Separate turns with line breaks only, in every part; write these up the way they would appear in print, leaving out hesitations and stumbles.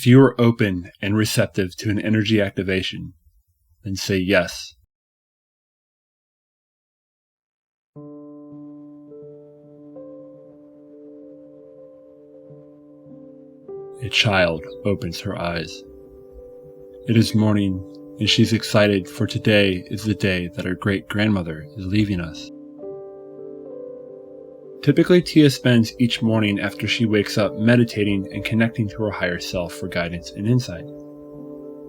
If you are open and receptive to an energy activation, then say yes. A child opens her eyes. It is morning, and she's excited, for today is the day that her great-grandmother is leaving us. Typically, Tia spends each morning after she wakes up meditating and connecting to her higher self for guidance and insight.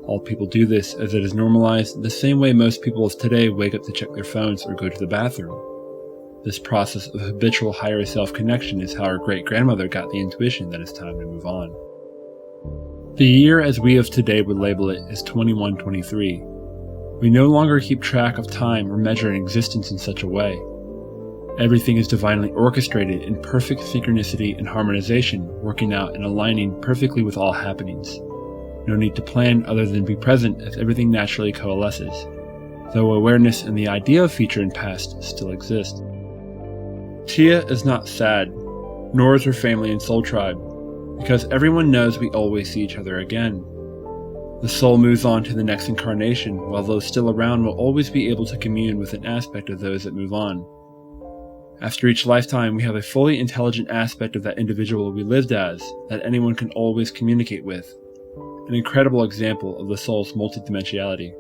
All people do this as it is normalized the same way most people of today wake up to check their phones or go to the bathroom. This process of habitual higher self connection is how our great-grandmother got the intuition that it's time to move on. The year as we of today would label it is 2123. We no longer keep track of time or measure existence in such a way. Everything is divinely orchestrated in perfect synchronicity and harmonization, working out and aligning perfectly with all happenings. No need to plan other than be present as everything naturally coalesces, though awareness and the idea of future and past still exist. Tia is not sad, nor is her family and soul tribe, because everyone knows we always see each other again. The soul moves on to the next incarnation, while those still around will always be able to commune with an aspect of those that move on. After each lifetime, we have a fully intelligent aspect of that individual we lived as that anyone can always communicate with, an incredible example of the soul's multidimensionality.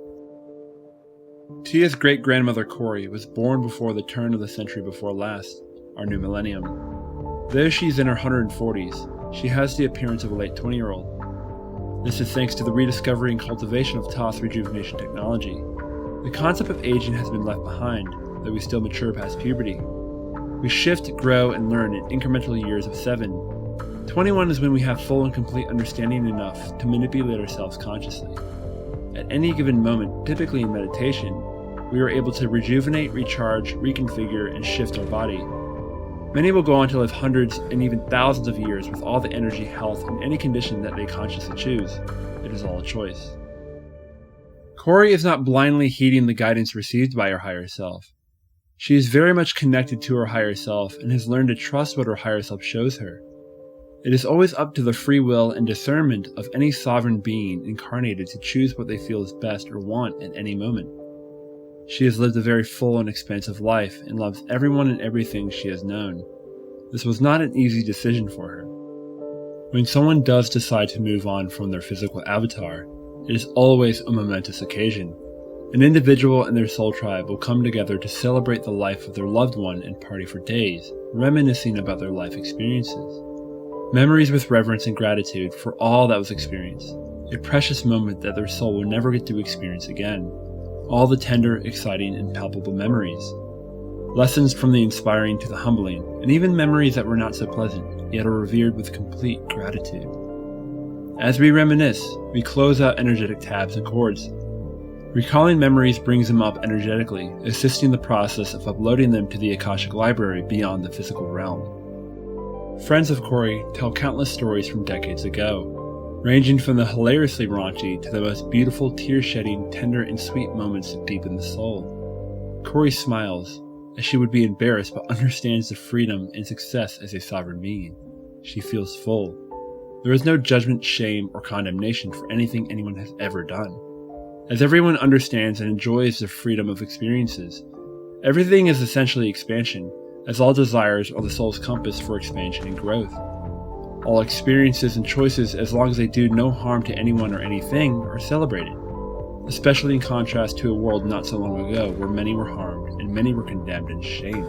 Tia's great-grandmother Corey was born before the turn of the century before last, our new millennium. Though she's in her 140s, she has the appearance of a late 20-year-old. This is thanks to the rediscovery and cultivation of Thoth rejuvenation technology. The concept of aging has been left behind, though we still mature past puberty. We shift, grow, and learn in incremental years of 7. 21 is when we have full and complete understanding enough to manipulate ourselves consciously. At any given moment, typically in meditation, we are able to rejuvenate, recharge, reconfigure, and shift our body. Many will go on to live hundreds and even thousands of years with all the energy, health, and any condition that they consciously choose. It is all a choice. Corey is not blindly heeding the guidance received by her higher self. She is very much connected to her higher self and has learned to trust what her higher self shows her. It is always up to the free will and discernment of any sovereign being incarnated to choose what they feel is best or want at any moment. She has lived a very full and expansive life and loves everyone and everything she has known. This was not an easy decision for her. When someone does decide to move on from their physical avatar, it is always a momentous occasion. An individual and their soul tribe will come together to celebrate the life of their loved one and party for days, reminiscing about their life experiences. Memories with reverence and gratitude for all that was experienced, a precious moment that their soul will never get to experience again. All the tender, exciting, and palpable memories. Lessons from the inspiring to the humbling, and even memories that were not so pleasant, yet are revered with complete gratitude. As we reminisce, we close out energetic tabs and cords. Recalling memories brings them up energetically, assisting the process of uploading them to the Akashic Library beyond the physical realm. Friends of Corey tell countless stories from decades ago, ranging from the hilariously raunchy to the most beautiful, tear-shedding, tender, and sweet moments deep in the soul. Corey smiles, as she would be embarrassed but understands the freedom and success as a sovereign being. She feels full. There is no judgment, shame, or condemnation for anything anyone has ever done. As everyone understands and enjoys the freedom of experiences, everything is essentially expansion, as all desires are the soul's compass for expansion and growth. All experiences and choices, as long as they do no harm to anyone or anything, are celebrated. especially in contrast to a world not so long ago where many were harmed and many were condemned and shamed.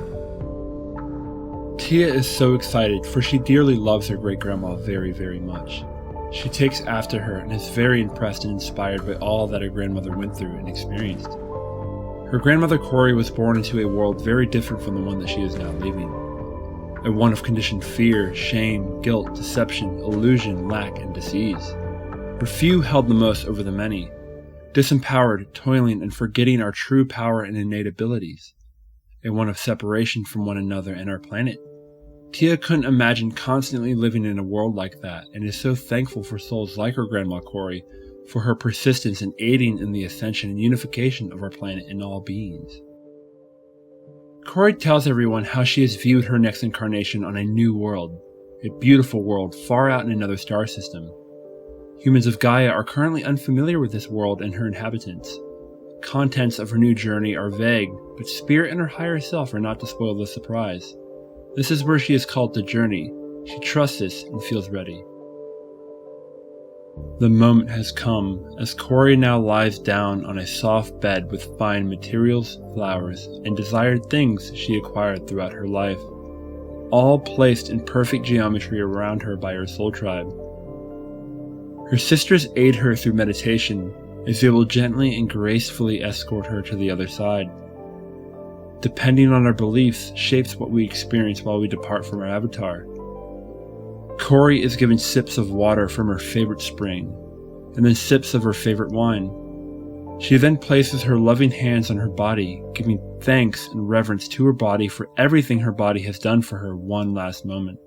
Tia is so excited, for she dearly loves her great-grandma very, very much. She takes after her and is very impressed and inspired by all that her grandmother went through and experienced. Her grandmother Corey was born into a world very different from the one that she is now leaving. A one of conditioned fear, shame, guilt, deception, illusion, lack, and disease. Where few held the most over the many. Disempowered, toiling, and forgetting our true power and innate abilities. A one of separation from one another and our planet. Tia couldn't imagine constantly living in a world like that, and is so thankful for souls like her grandma Corey for her persistence in aiding in the ascension and unification of our planet and all beings. Corey tells everyone how she has viewed her next incarnation on a new world, a beautiful world far out in another star system. Humans of Gaia are currently unfamiliar with this world and her inhabitants. Contents of her new journey are vague, but Spirit and her higher self are not to spoil the surprise. This is where she is called to journey. She trusts this and feels ready. The moment has come, as Corey now lies down on a soft bed with fine materials, flowers, and desired things she acquired throughout her life, all placed in perfect geometry around her by her soul tribe. Her sisters aid her through meditation, as they will gently and gracefully escort her to the other side. Depending on our beliefs shapes what we experience while we depart from our avatar. Corey is given sips of water from her favorite spring, and then sips of her favorite wine. She then places her loving hands on her body, giving thanks and reverence to her body for everything her body has done for her one last moment.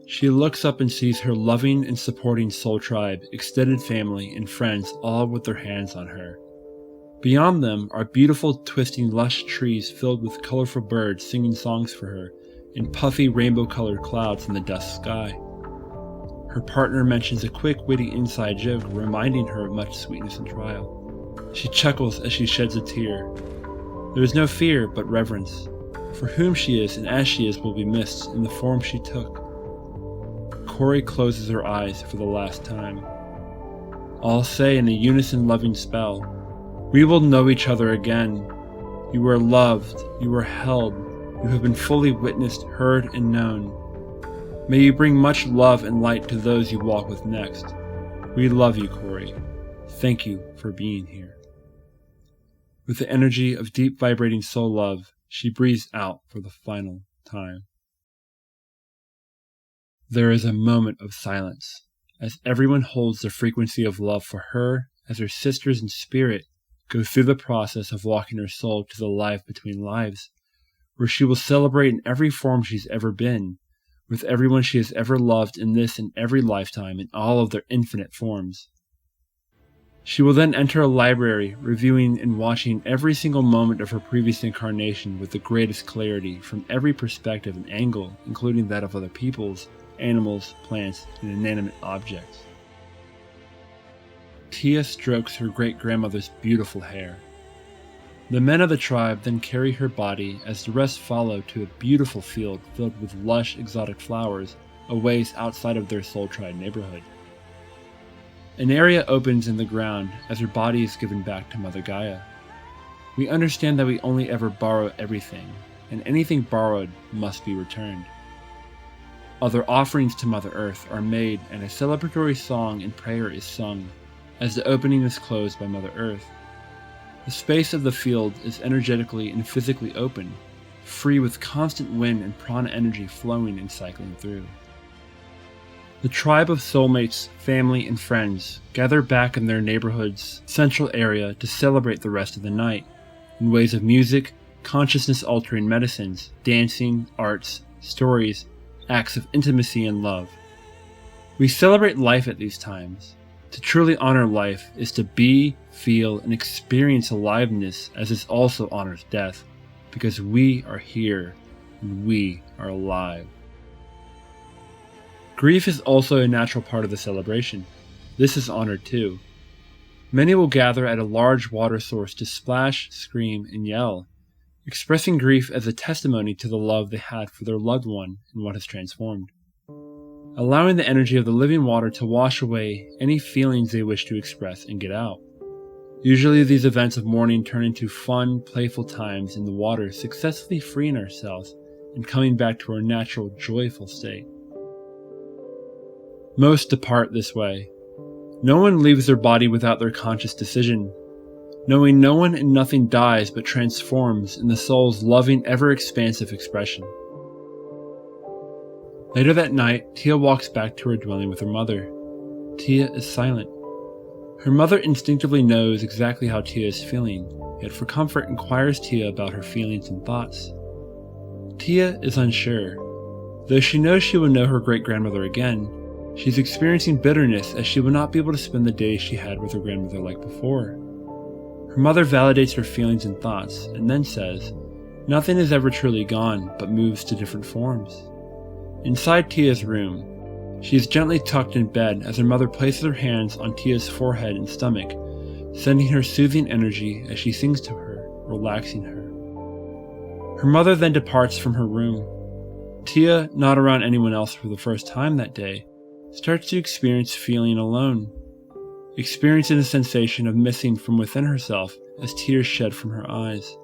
She looks up and sees her loving and supporting soul tribe, extended family, and friends all with their hands on her. Beyond them are beautiful, twisting, lush trees filled with colorful birds singing songs for her, and puffy, rainbow-colored clouds in the dusk sky. Her partner mentions a quick, witty inside joke reminding her of much sweetness and trial. She chuckles as she sheds a tear. There is no fear, but reverence. For whom she is and as she is will be missed in the form she took. Corey closes her eyes for the last time. All say in a unison loving spell, "We will know each other again. You are loved, you are held, you have been fully witnessed, heard, and known. May you bring much love and light to those you walk with next. We love you, Corey. Thank you for being here." With the energy of deep vibrating soul love, she breathes out for the final time. There is a moment of silence, as everyone holds the frequency of love for her as her sisters in spirit go through the process of walking her soul to the life between lives, where she will celebrate in every form she's ever been, with everyone she has ever loved in this and every lifetime in all of their infinite forms. She will then enter a library, reviewing and watching every single moment of her previous incarnation with the greatest clarity from every perspective and angle, including that of other peoples, animals, plants, and inanimate objects. Tia strokes her great-grandmother's beautiful hair. The men of the tribe then carry her body as the rest follow to a beautiful field filled with lush exotic flowers a ways outside of their soul tribe neighborhood. An area opens in the ground as her body is given back to Mother Gaia. We understand that we only ever borrow everything, and anything borrowed must be returned. Other offerings to Mother Earth are made, and a celebratory song and prayer is sung as the opening is closed by Mother Earth. The space of the field is energetically and physically open, free with constant wind and prana energy flowing and cycling through. The tribe of soulmates, family, and friends gather back in their neighborhood's central area to celebrate the rest of the night in ways of music, consciousness-altering medicines, dancing, arts, stories, acts of intimacy and love. We celebrate life at these times. To truly honor life is to be, feel, and experience aliveness, as this also honors death, because we are here and we are alive. Grief is also a natural part of the celebration. This is honored too. Many will gather at a large water source to splash, scream, and yell, expressing grief as a testimony to the love they had for their loved one and what has transformed. Allowing the energy of the living water to wash away any feelings they wish to express and get out. Usually these events of mourning turn into fun, playful times in the water, successfully freeing ourselves and coming back to our natural, joyful state. Most depart this way. No one leaves their body without their conscious decision, knowing no one and nothing dies but transforms in the soul's loving, ever-expansive expression. Later that night, Tia walks back to her dwelling with her mother. Tia is silent. Her mother instinctively knows exactly how Tia is feeling, yet for comfort inquires Tia about her feelings and thoughts. Tia is unsure. Though she knows she will know her great-grandmother again, she's experiencing bitterness as she will not be able to spend the days she had with her grandmother like before. Her mother validates her feelings and thoughts, and then says, nothing is ever truly gone, but moves to different forms. Inside Tia's room, she is gently tucked in bed as her mother places her hands on Tia's forehead and stomach, sending her soothing energy as she sings to her, relaxing her. Her mother then departs from her room. Tia, not around anyone else for the first time that day, starts to experience feeling alone, experiencing the sensation of missing from within herself as tears shed from her eyes.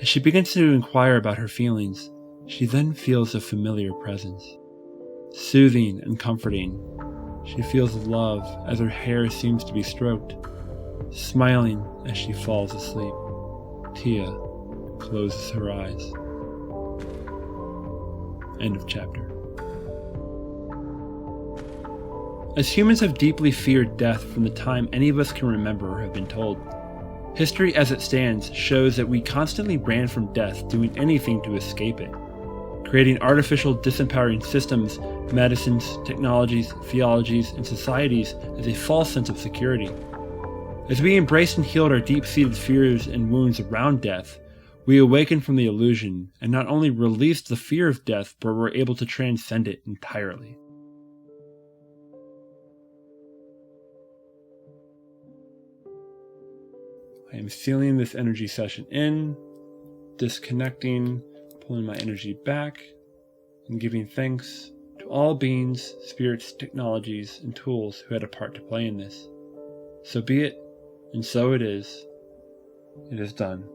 As she begins to inquire about her feelings, she then feels a familiar presence. Soothing and comforting, she feels love as her hair seems to be stroked, smiling as she falls asleep. Tia closes her eyes. End of chapter. As humans have deeply feared death from the time any of us can remember or have been told, history as it stands shows that we constantly ran from death, doing anything to escape it, creating artificial disempowering systems, medicines, technologies, theologies, and societies as a false sense of security. As we embraced and healed our deep-seated fears and wounds around death, we awakened from the illusion and not only released the fear of death, but were able to transcend it entirely. I am sealing this energy session in, disconnecting, pulling my energy back, and giving thanks to all beings, spirits, technologies, and tools who had a part to play in this. So be it, and so it is. It is done.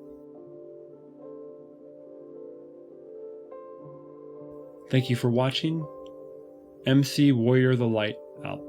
Thank you for watching. MC Warrior the Light out.